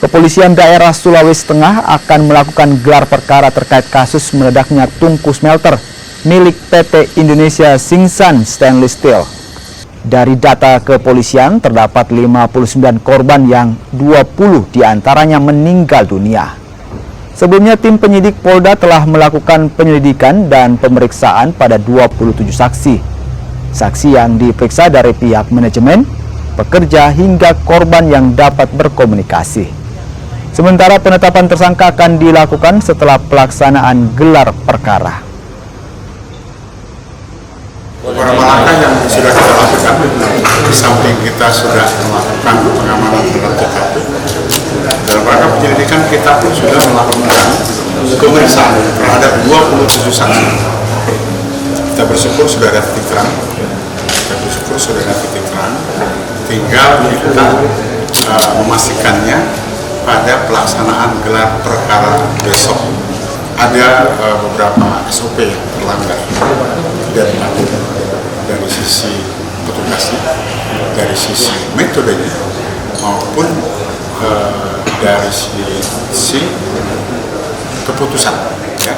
Kepolisian daerah Sulawesi Tengah akan melakukan gelar perkara terkait kasus meledaknya tungku smelter milik PT Indonesia Singsan Stainless Steel. Dari data kepolisian terdapat 59 korban yang 20 diantaranya meninggal dunia. Sebelumnya tim penyidik Polda telah melakukan penyelidikan dan pemeriksaan pada 27 saksi. Saksi yang diperiksa dari pihak manajemen, pekerja hingga korban yang dapat berkomunikasi. Sementara penetapan tersangka akan dilakukan setelah pelaksanaan gelar perkara. Beberapa langkah yang sudah kita lakukan, di samping kita sudah melakukan pengamanan terhadap TKP, dalam rangka penyelidikan kita pun sudah melakukan pemeriksaan terhadap 27 saksi. Kita bersyukur sudah ada titik terang, tinggal kita memastikannya pada pelaksanaan gelar perkara besok. Ada beberapa SOP yang terlanggar dari sisi petugasnya, dari sisi metodenya, maupun dari sisi keputusan. Ya.